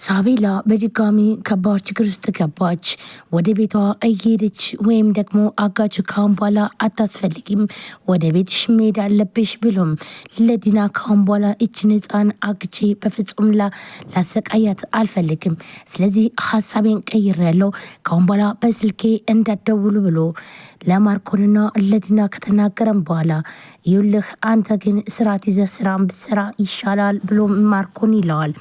ሳቤላ በድጋሚ ከባድ ችግር ውስጥ ገባች። ወደ ቤቷ እየሄደች ወይም ደግሞ አጋቹ ካሁን በኋላ አታስፈልጊም፣ ወደ ቤትሽ መሄድ አለብሽ ብሎም ለዲና ካሁን በኋላ እችን ህፃን አግቼ በፍጹም ላሰቃያት አልፈልግም፣ ስለዚህ ሀሳቤን ቀይሬያለሁ፣ ካሁን በኋላ በስልኬ እንዳትደውሉ ብሎ ለማርኮንና ለዲና ከተናገረም በኋላ ይኸውልህ አንተ ግን ስርዓት ይዘህ ስራን ብትሰራ ይሻላል ብሎ ማርኮን ይለዋል።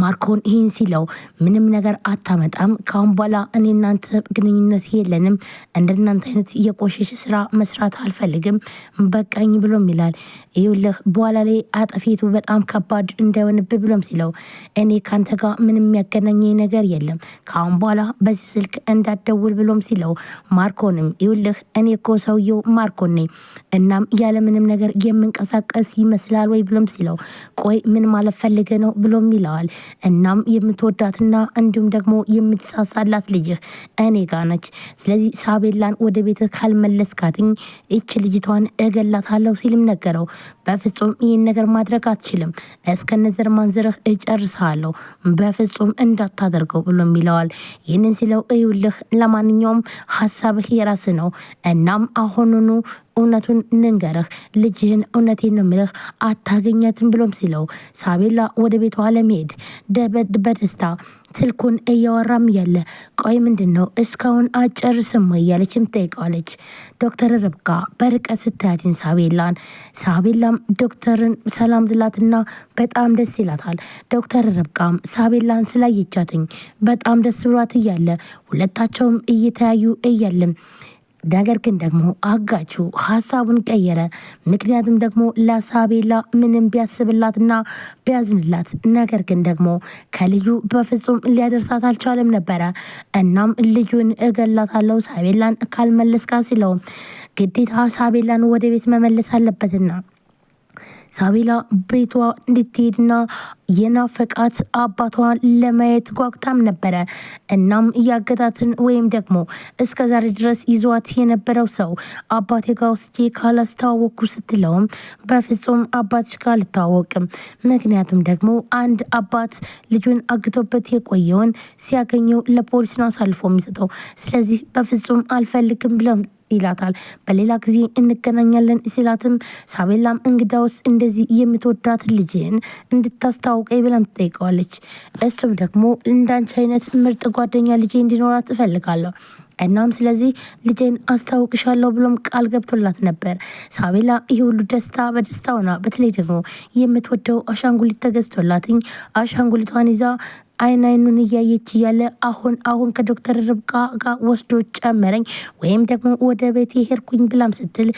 ማርኮን ይህን ሲለው ምንም ነገር አታመጣም፣ ካሁን በኋላ እኔ እናንተ ግንኙነት የለንም፣ እንደናንተ አይነት የቆሸሸ ስራ መስራት አልፈልግም፣ በቃኝ ብሎም ይላል። ይኸውልህ በኋላ ላይ አጠፌቱ በጣም ከባድ እንዳይሆንብህ ብሎም ሲለው እኔ ካንተ ጋር ምንም የሚያገናኘኝ ነገር የለም፣ ካሁን በኋላ በዚህ ስልክ እንዳትደውል ብሎም ሲለው ማርኮንም ይኸውልህ እኔ እኮ ሰውየው ማርኮን ነኝ፣ እናም ያለምንም ነገር የምንቀሳቀስ ይመስላል ወይ ብሎም ሲለው ቆይ ምን ማለት ፈልገ ነው ብሎም ይለዋል። እናም የምትወዳትና እንዲሁም ደግሞ የምትሳሳላት ልጅህ እኔ ጋር ነች፣ ስለዚህ ሳቤላን ወደ ቤት ካልመለስካትኝ እች ልጅቷን እገላታለሁ ሲልም ነገረው። በፍጹም ይህን ነገር ማድረግ አትችልም፣ እስከነዘር ማንዘርህ እጨርሳለሁ፣ በፍጹም እንዳታደርገው ብሎም ይለዋል። ይህንን ሲለው ይኸውልህ ለማንኛውም ሀሳብህ የራስ ነው፣ እናም አሁኑኑ እውነቱን ንንገርህ፣ ልጅህን እውነቴን ነው ምልህ አታገኛትም ብሎም ሲለው ሳቤላ ወደ ቤቷ ለመሄድ በደስታ ስልኩን እያወራም ያለ ቆይ ምንድን ነው እስካሁን አጨርስም ወይ እያለችም ጠይቀዋለች። ዶክተር ርብቃ በርቀት ስታያትን ሳቤላም ዶክተርን ሰላም ትላትና በጣም ደስ ይላታል። ዶክተር ርብቃም ሳቤላን ስላየቻትኝ በጣም ደስ ብሏት እያለ ሁለታቸውም እየተያዩ እያለም ነገር ግን ደግሞ አጋቹ ሀሳቡን ቀየረ። ምክንያቱም ደግሞ ለሳቤላ ምንም ቢያስብላትና ቢያዝንላት ነገር ግን ደግሞ ከልጁ በፍጹም ሊያደርሳት አልቻለም ነበረ። እናም ልጁን እገላታለሁ ሳቤላን ካልመለስካ ሲለው ግዴታ ሳቤላን ወደ ቤት መመለስ አለበትና ሳቤላ ቤቷ እንድትሄድና የናፈቃት አባቷን ለማየት ጓጉታም ነበረ። እናም እያገታትን ወይም ደግሞ እስከ ዛሬ ድረስ ይዟት የነበረው ሰው አባቴ ጋር ውስጄ ካላስተዋወቅኩ ስትለውም በፍጹም አባትሽ ጋር አልተዋወቅም፣ ምክንያቱም ደግሞ አንድ አባት ልጁን አግቶበት የቆየውን ሲያገኘው ለፖሊስ ነው አሳልፎ የሚሰጠው፣ ስለዚህ በፍጹም አልፈልግም ብለም ይላታል። በሌላ ጊዜ እንገናኛለን ሲላትም ሳቤላም እንግዳውስ እንደዚህ የምትወዳት ልጅን እንድታስታውቀኝ ብላም ትጠይቀዋለች። እሱም ደግሞ እንዳንቺ አይነት ምርጥ ጓደኛ ልጄ እንዲኖራት እፈልጋለሁ፣ እናም ስለዚህ ልጄን አስታውቅሻለሁ ብሎም ቃል ገብቶላት ነበር። ሳቤላ ይህ ሁሉ ደስታ በደስታ ሆና በተለይ ደግሞ የምትወደው አሻንጉሊት ተገዝቶላትኝ አሻንጉሊቷን ይዛ አይኑን እያየች እያለ አሁን ከዶክተር ርብቃ ጋር ወስዶ ጨመረኝ ወይም ደግሞ ወደ ቤት ሄድኩኝ ብላም ስትል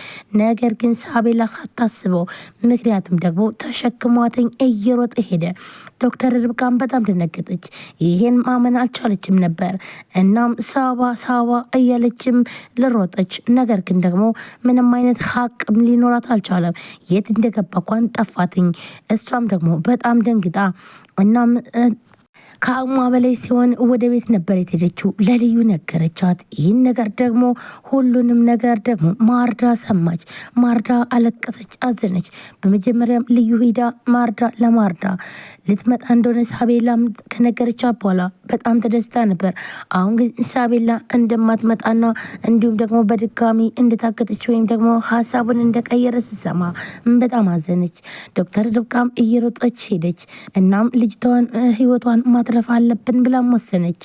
ነገር ግን ሳቤላ ካታስበው ምክንያቱም ደግሞ ተሸክሟትኝ እየሮጠ ሄደ። ዶክተር ርብቃን በጣም ደነገጠች፣ ይህን ማመን አልቻለችም ነበር። እናም ሳባ እያለችም ልሮጠች፣ ነገር ግን ደግሞ ምንም አይነት ሀቅም ሊኖራት አልቻለም። የት እንደገባ እንኳን ጠፋትኝ። እሷም ደግሞ በጣም ደንግጣ እናም ከአቅሟ በላይ ሲሆን ወደ ቤት ነበር የተሄደችው። ለልዩ ነገረቻት። ይህን ነገር ደግሞ ሁሉንም ነገር ደግሞ ማርዳ ሰማች። ማርዳ አለቀሰች፣ አዘነች። በመጀመሪያም ልዩ ሂዳ ለማርዳ ልትመጣ እንደሆነ ሳቤላ ከነገረቻት በኋላ በጣም ተደስታ ነበር። አሁን ግን ሳቤላ እንደማትመጣና እንዲሁም ደግሞ በድጋሚ እንደታገተች ወይም ደግሞ ሀሳቡን እንደቀየረ ስትሰማ በጣም አዘነች። ዶክተር ርብቃም እየሮጠች ሄደች። እናም ልጅቷን ህይወቷን ማትረፍ አለብን ብላም ወሰነች።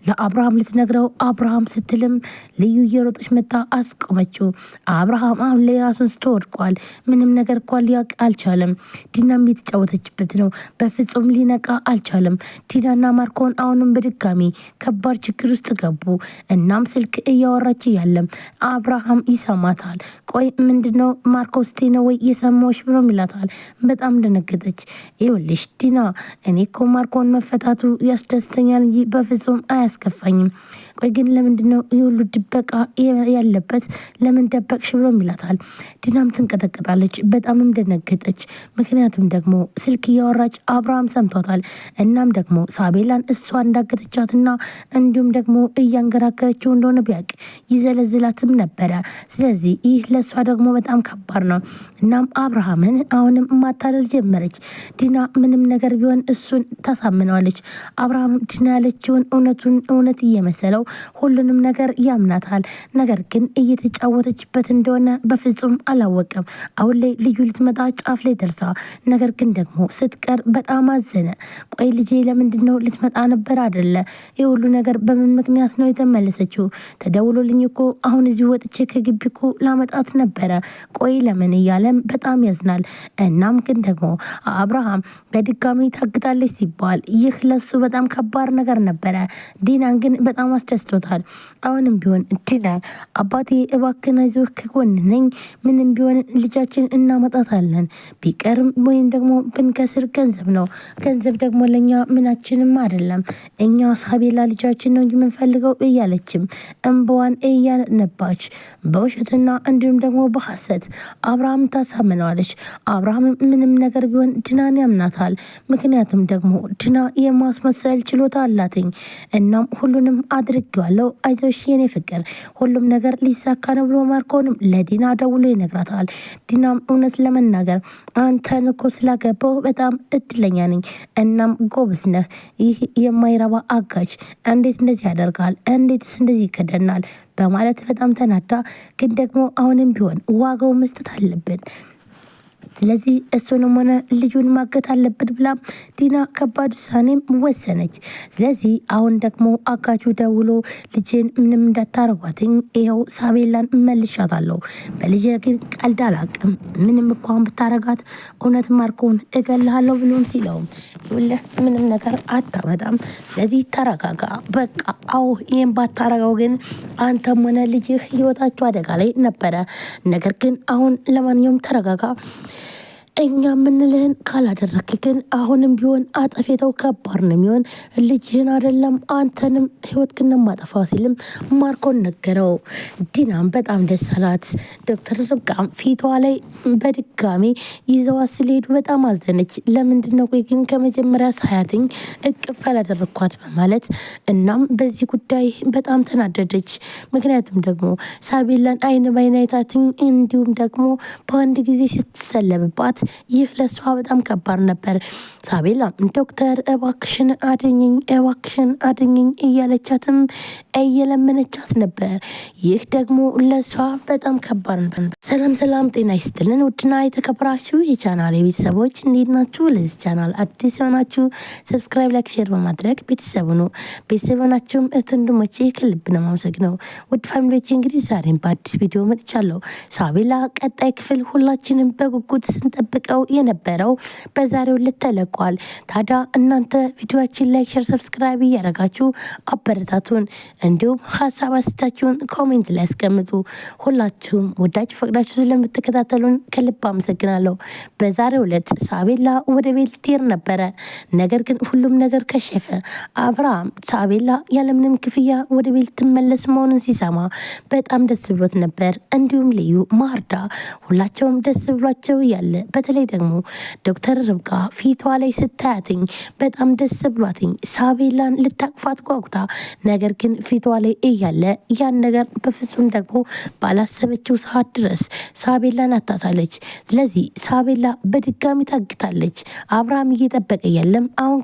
ለአብርሃም ልትነግረው አብርሃም ስትልም ልዩ እየሮጠች መጣ አስቆመችው። አብርሃም አሁን ላይ ራሱን ስትወድቋል። ምንም ነገር እንኳን ሊያውቅ አልቻለም። ዲናም የተጫወተችበት ነው። በፍጹም ሊነቃ አልቻለም። ዲናና ማርኮን አሁንም በድጋሚ ከባድ ችግር ውስጥ ገቡ። እናም ስልክ እያወራች እያለም አብርሃም ይሰማታል። ቆይ ምንድነው ማርኮ ስቴነ ወይ የሰማዎች ብሎም ይላታል። በጣም ደነገጠች። ይኸውልሽ ዲና እኔ እኮ ማርኮን መፈታቱ ያስደስተኛል እንጂ በፍጹም አያስከፋኝም። ቆይ ግን ለምንድነው የሁሉ ድበቃ ያለበት? ለምን ደበቅሽ ብሎ ይላታል። ዲናም ትንቀጠቀጣለች፣ በጣምም ደነገጠች። ምክንያቱም ደግሞ ስልክ እያወራች አብርሃም ሰምቷታል። እናም ደግሞ ሳቤላን እሷ እንዳገተቻትና እንዲሁም ደግሞ እያንገራገረችው እንደሆነ ቢያቅ ይዘለዝላትም ነበረ። ስለዚህ ይህ ለእሷ ደግሞ በጣም ከባድ ነው። እናም አብርሃምን አሁንም ማታለል ጀመረች። ዲና ምንም ነገር ቢሆን እሱን ታሳምነዋለች። አብርሃም ዲና ያለችውን እውነት እየመሰለው ሁሉንም ነገር ያምናታል። ነገር ግን እየተጫወተችበት እንደሆነ በፍጹም አላወቀም። አሁን ላይ ልዩ ልትመጣ ጫፍ ላይ ደርሳ፣ ነገር ግን ደግሞ ስትቀር በጣም አዘነ። ቆይ ልጄ ለምንድን ነው ልትመጣ ነበር አደለ? ይህ ሁሉ ነገር በምን ምክንያት ነው የተመለሰችው? ተደውሎልኝ እኮ አሁን እዚህ ወጥቼ ከግቢ እኮ ላመጣት ነበረ። ቆይ ለምን እያለም በጣም ያዝናል። እናም ግን ደግሞ አብርሃም በድጋሚ ታግታለች ሲባል ይህ ለሱ በጣም ከባድ ነገር ነበረ። ዲናን ግን በጣም አስደስቶታል። አሁንም ቢሆን ዲና አባቴ እባክህን አይዞህ ከጎን ነኝ፣ ምንም ቢሆን ልጃችን እናመጣታለን፣ ቢቀርም ወይም ደግሞ ብንከስር ገንዘብ ነው፣ ገንዘብ ደግሞ ለእኛ ምናችንም አይደለም፣ እኛ ሳቤላ ልጃችን ነው እንጂ የምንፈልገው እያለችም እንባዋን እያነባች በውሸትና እንዲሁም ደግሞ በሐሰት አብርሃም ታሳምነዋለች። አብርሃም ምንም ነገር ቢሆን ዲናን ያምናታል። ምክንያቱም ደግሞ ዲና የማስመሰል ችሎታ አላትኝ። እናም ሁሉንም አድርጌዋለሁ፣ አይዞሽ የኔ ፍቅር፣ ሁሉም ነገር ሊሳካ ነው ብሎ ማርኮንም ለዲና ደውሎ ይነግራታል። ዲናም እውነት ለመናገር አንተን እኮ ስላገባው በጣም እድለኛ ነኝ። እናም ጎበዝ ነህ። ይህ የማይረባ አጋች እንዴት እንደዚህ ያደርጋል? እንዴትስ እንደዚህ ይከደናል? በማለት በጣም ተናዳ፣ ግን ደግሞ አሁንም ቢሆን ዋጋው መስጠት አለብን፣ ስለዚህ እሱንም ሆነ ልጁን ማገት አለብን ብላም ዲና ከባድ ውሳኔም ወሰነች። ስለዚህ አሁን ደግሞ አጋቹ ደውሎ ልጅን ምንም እንዳታረጓትኝ ይኸው ሳቤላን መልሻታለሁ፣ በልጅ ግን ቀልድ አላቅም፣ ምንም እንኳን ብታረጋት እውነት ማርኮን እገልሃለሁ ብሎም ሲለውም ይኸውልህ ምንም ነገር አታመጣም፣ ስለዚህ ተረጋጋ፣ በቃ አዎ ይህም ባታረገው ግን አንተም ሆነ ልጅህ ህይወታቸው አደጋ ላይ ነበረ። ነገር ግን አሁን ለማንኛውም ተረጋጋ፣ እኛ የምንልህን ካላደረክ ግን አሁንም ቢሆን አጠፌታው ከባድ ነው የሚሆን፣ ልጅህን አይደለም አንተንም ህይወት ግን ማጠፋ ሲልም ማርኮን ነገረው። ዲናም በጣም ደስ አላት። ዶክተር ርብቃም ፊቷ ላይ በድጋሚ ይዘዋት ስለሄዱ በጣም አዘነች። ለምንድን ነው ቆይ ግን ከመጀመሪያ ሳያትኝ እቅፍ ያላደረግኳት በማለት እናም በዚህ ጉዳይ በጣም ተናደደች። ምክንያቱም ደግሞ ሳቤላን አይን ባይን አይታትኝ እንዲሁም ደግሞ በአንድ ጊዜ ስትሰለብባት ይህ ለሷ በጣም ከባድ ነበር። ሳቤላ ዶክተር እባክሽን አድኝኝ፣ እባክሽን አድኝኝ እያለቻትም እየለመነቻት ነበር። ይህ ደግሞ ለሷ በጣም ከባድ ነበር። ሰላም ሰላም፣ ጤና ይስጥልን ውድና የተከበራችሁ የቻናል ቤተሰቦች እንዴት ናችሁ? ለዚህ ቻናል አዲስ የሆናችሁ ሰብስክራይብ፣ ላይክ፣ ሼር በማድረግ ቤተሰቡ ነው። ቤተሰቡ ናችሁም ወንድሞቼ ከልብ ነው የማመሰግነው። ውድ ፋሚሊዎች እንግዲህ ዛሬም በአዲስ ቪዲዮ መጥቻለሁ። ሳቤላ ቀጣይ ክፍል ሁላችንም በጉጉት ስንጠብቀው የነበረው በዛሬው ዕለት ተለቋል። ታዲያ እናንተ ቪዲዮአችን ላይ ሼር፣ ሰብስክራይብ እያደረጋችሁ አበረታቱን። እንዲሁም ሀሳብ አስተያየታችሁን ኮሜንት ላይ አስቀምጡ። ሁላችሁም ወዳችሁ ፈቅዳችሁ ስለምትከታተሉን ከልብ አመሰግናለሁ። በዛሬው ዕለት ሳቤላ ወደ ቤት ልትሄድ ነበረ። ነገር ግን ሁሉም ነገር ከሸፈ። አብርሃም ሳቤላ ያለምንም ክፍያ ወደ ቤት ልትመለስ መሆኑን ሲሰማ በጣም ደስ ብሎት ነበር። እንዲሁም ልዩ ማርዳ ሁላቸውም ደስ ብሏቸው ያለ በተለይ ደግሞ ዶክተር ርብቃ ፊቷ ላይ ስታያትኝ በጣም ደስ ብሏትኝ ሳቤላን ልታቅፋት ጓጉታ፣ ነገር ግን ፊቷ ላይ እያለ ያን ነገር በፍጹም ደግሞ ባላሰበችው ሰዓት ድረስ ሳቤላን አታታለች። ስለዚህ ሳቤላ በድጋሚ ታግታለች። አብርሃም እየጠበቀ የለም አሁን